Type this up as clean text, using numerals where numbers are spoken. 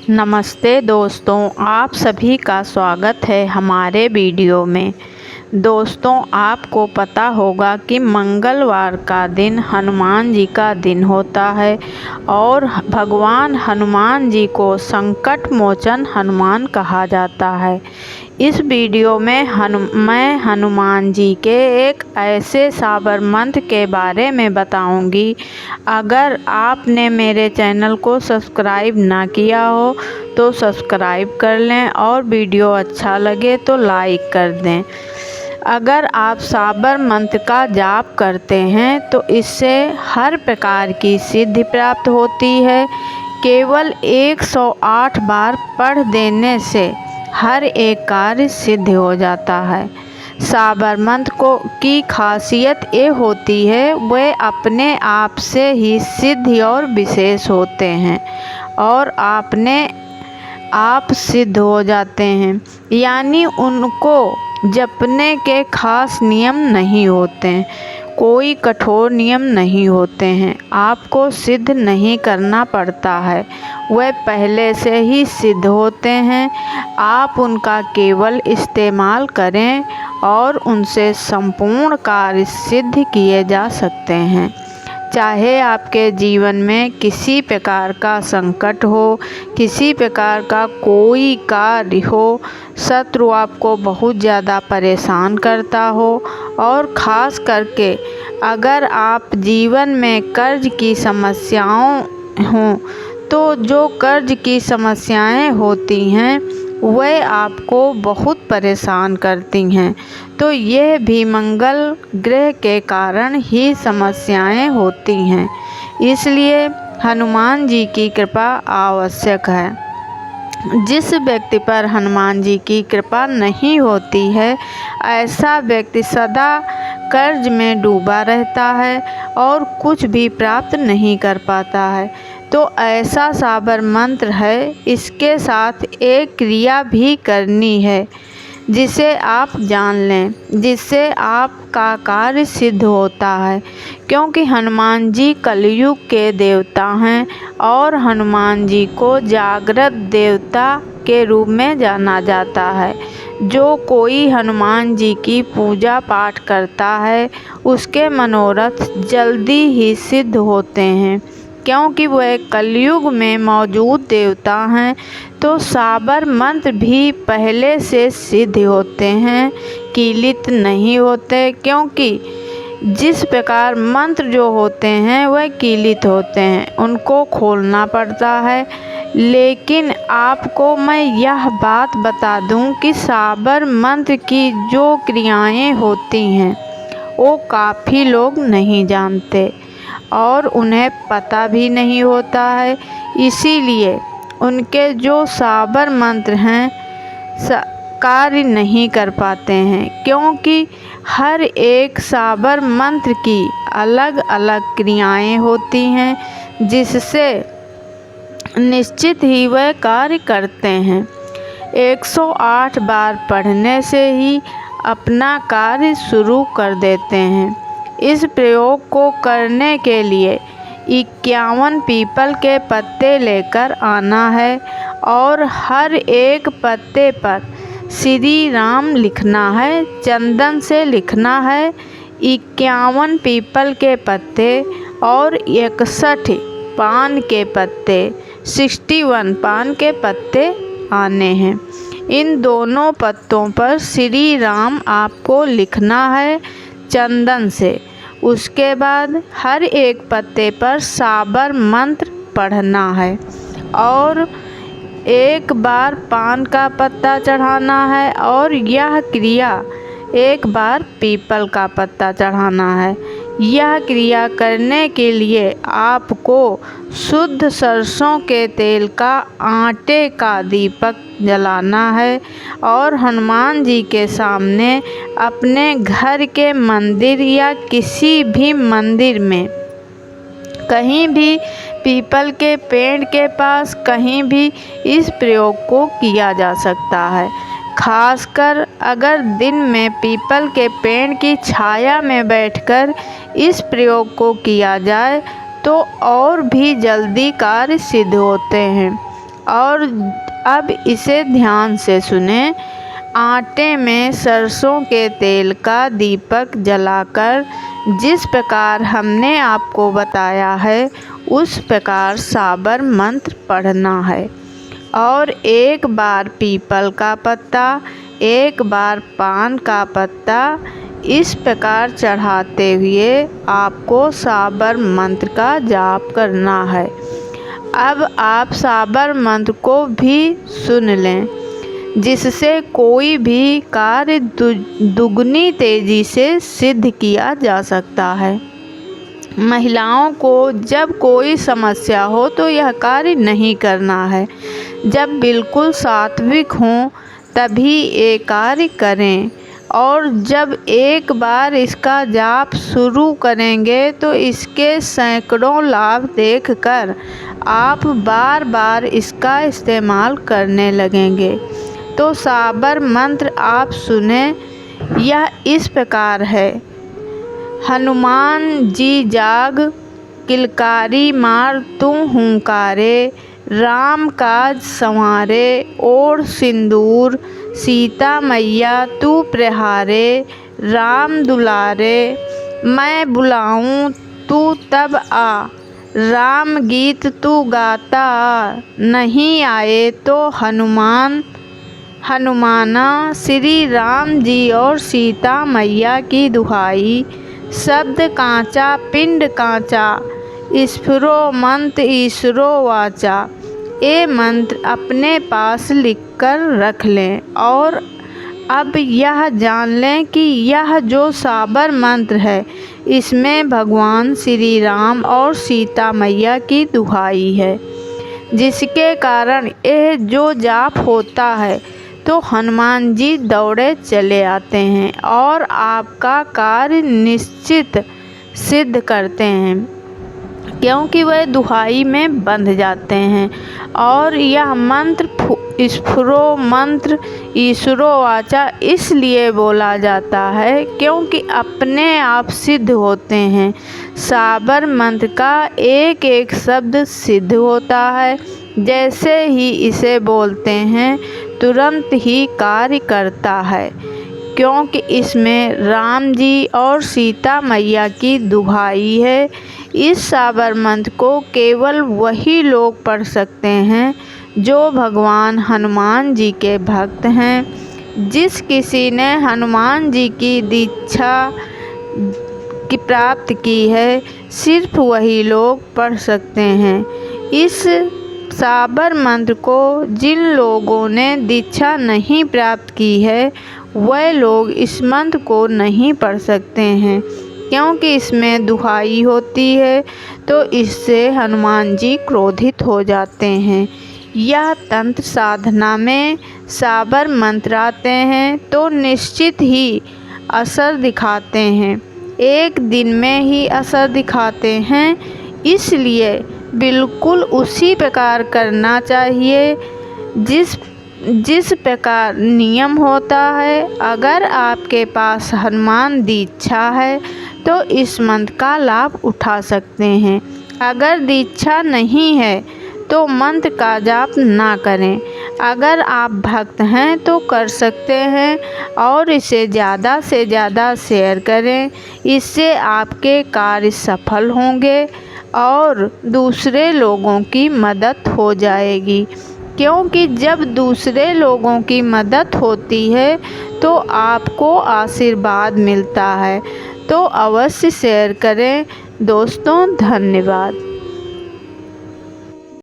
नमस्ते दोस्तों, आप सभी का स्वागत है हमारे वीडियो में। दोस्तों, आपको पता होगा कि मंगलवार का दिन हनुमान जी का दिन होता है और भगवान हनुमान जी को संकट मोचन हनुमान कहा जाता है। इस वीडियो में मैं हनुमान जी के एक ऐसे साबर मंत्र के बारे में बताऊंगी। अगर आपने मेरे चैनल को सब्सक्राइब ना किया हो तो सब्सक्राइब कर लें और वीडियो अच्छा लगे तो लाइक कर दें। अगर आप साबर मंत्र का जाप करते हैं तो इससे हर प्रकार की सिद्धि प्राप्त होती है। केवल 108 बार पढ़ देने से हर एक कार्य सिद्ध हो जाता है। साबर मंत्र की खासियत ये होती है वे अपने आप से ही सिद्ध और विशेष होते हैं और अपने आप सिद्ध हो जाते हैं, यानी उनको जपने के खास नियम नहीं होते, कोई कठोर नियम नहीं होते हैं, आपको सिद्ध नहीं करना पड़ता है, वे पहले से ही सिद्ध होते हैं। आप उनका केवल इस्तेमाल करें और उनसे संपूर्ण कार्य सिद्ध किए जा सकते हैं। चाहे आपके जीवन में किसी प्रकार का संकट हो, किसी प्रकार का कोई कार्य हो, शत्रु आपको बहुत ज़्यादा परेशान करता हो और ख़ास करके अगर आप जीवन में कर्ज की समस्याओं हों तो जो कर्ज की समस्याएं होती हैं वह आपको बहुत परेशान करती हैं, तो यह भी मंगल ग्रह के कारण ही समस्याएं होती हैं। इसलिए हनुमान जी की कृपा आवश्यक है। जिस व्यक्ति पर हनुमान जी की कृपा नहीं होती है ऐसा व्यक्ति सदा कर्ज में डूबा रहता है और कुछ भी प्राप्त नहीं कर पाता है। तो ऐसा साबर मंत्र है, इसके साथ एक क्रिया भी करनी है जिसे आप जान लें, जिससे आपका कार्य सिद्ध होता है। क्योंकि हनुमान जी कलयुग के देवता हैं और हनुमान जी को जागृत देवता के रूप में जाना जाता है। जो कोई हनुमान जी की पूजा पाठ करता है उसके मनोरथ जल्दी ही सिद्ध होते हैं, क्योंकि वह कलयुग में मौजूद देवता हैं। तो साबर मंत्र भी पहले से सिद्ध होते हैं, कीलित नहीं होते, क्योंकि जिस प्रकार मंत्र जो होते हैं वह कीलित होते हैं, उनको खोलना पड़ता है। लेकिन आपको मैं यह बात बता दूं कि साबर मंत्र की जो क्रियाएं होती हैं वो काफ़ी लोग नहीं जानते और उन्हें पता भी नहीं होता है। इसीलिए उनके जो साबर मंत्र हैं कार्य नहीं कर पाते हैं, क्योंकि हर एक साबर मंत्र की अलग अलग क्रियाएं होती हैं जिससे निश्चित ही वह कार्य करते हैं। 108 बार पढ़ने से ही अपना कार्य शुरू कर देते हैं। इस प्रयोग को करने के लिए 51 पीपल के पत्ते लेकर आना है और हर एक पत्ते पर श्री राम लिखना है, चंदन से लिखना है। 51 पीपल के पत्ते और 61 पान के पत्ते, 61 पान के पत्ते आने हैं। इन दोनों पत्तों पर श्री राम आपको लिखना है चंदन से। उसके बाद हर एक पत्ते पर साबर मंत्र पढ़ना है और एक बार पान का पत्ता चढ़ाना है और यह क्रिया एक बार पीपल का पत्ता चढ़ाना है। यह क्रिया करने के लिए आपको शुद्ध सरसों के तेल का आटे का दीपक जलाना है और हनुमान जी के सामने अपने घर के मंदिर या किसी भी मंदिर में, कहीं भी पीपल के पेड़ के पास, कहीं भी इस प्रयोग को किया जा सकता है। खासकर अगर दिन में पीपल के पेड़ की छाया में बैठकर इस प्रयोग को किया जाए तो और भी जल्दी कार्य सिद्ध होते हैं। और अब इसे ध्यान से सुने। आटे में सरसों के तेल का दीपक जलाकर जिस प्रकार हमने आपको बताया है उस प्रकार साबर मंत्र पढ़ना है। और एक बार पीपल का पत्ता, एक बार पान का पत्ता इस प्रकार चढ़ाते हुए आपको साबर मंत्र का जाप करना है। अब आप साबर मंत्र को भी सुन लें, जिससे कोई भी कार्य दुगनी तेजी से सिद्ध किया जा सकता है। महिलाओं को जब कोई समस्या हो तो यह कार्य नहीं करना है। जब बिल्कुल सात्विक हों तभी ये कार्य करें। और जब एक बार इसका जाप शुरू करेंगे तो इसके सैकड़ों लाभ देखकर आप बार बार इसका इस्तेमाल करने लगेंगे। तो साबर मंत्र आप सुने। यह इस प्रकार है। हनुमान जी जाग, किलकारी मार तू हुंकारे, राम काज संवारे, ओढ़ सिंदूर, सीता मैया तू प्रहारे, राम दुलारे, मैं बुलाऊं तू तब आ, राम गीत तू गाता आ, नहीं आए तो हनुमाना, श्री राम जी और सीता मैया की दुहाई, शब्द कांचा पिंड कांचा, स्फुरो मंत्र ईश्वरो वाचा। ये मंत्र अपने पास लिखकर रख लें। और अब यह जान लें कि यह जो साबर मंत्र है इसमें भगवान श्री राम और सीता मैया की दुहाई है, जिसके कारण यह जो जाप होता है तो हनुमान जी दौड़े चले आते हैं और आपका कार्य निश्चित सिद्ध करते हैं, क्योंकि वह दुहाई में बंध जाते हैं। और यह मंत्र स्फुरो मंत्र ईश्वरो वाचा इसलिए बोला जाता है क्योंकि अपने आप सिद्ध होते हैं। साबर मंत्र का एक एक शब्द सिद्ध होता है। जैसे ही इसे बोलते हैं तुरंत ही कार्य करता है, क्योंकि इसमें राम जी और सीता मैया की दुहाई है। इस साबर मंत्र को केवल वही लोग पढ़ सकते हैं जो भगवान हनुमान जी के भक्त हैं। जिस किसी ने हनुमान जी की दीक्षा की प्राप्त की है सिर्फ वही लोग पढ़ सकते हैं। इस साबर मंत्र को जिन लोगों ने दीक्षा नहीं प्राप्त की है वह लोग इस मंत्र को नहीं पढ़ सकते हैं, क्योंकि इसमें दुहाई होती है तो इससे हनुमान जी क्रोधित हो जाते हैं। यह तंत्र साधना में साबर मंत्र आते हैं तो निश्चित ही असर दिखाते हैं, एक दिन में ही असर दिखाते हैं। इसलिए बिल्कुल उसी प्रकार करना चाहिए जिस प्रकार नियम होता है। अगर आपके पास हनुमान दीक्षा है तो इस मंत्र का लाभ उठा सकते हैं। अगर दीक्षा नहीं है तो मंत्र का जाप ना करें। अगर आप भक्त हैं तो कर सकते हैं और इसे ज़्यादा से ज़्यादा शेयर करें। इससे आपके कार्य सफल होंगे और दूसरे लोगों की मदद हो जाएगी, क्योंकि जब दूसरे लोगों की मदद होती है तो आपको आशीर्वाद मिलता है। तो अवश्य शेयर करें दोस्तों। धन्यवाद।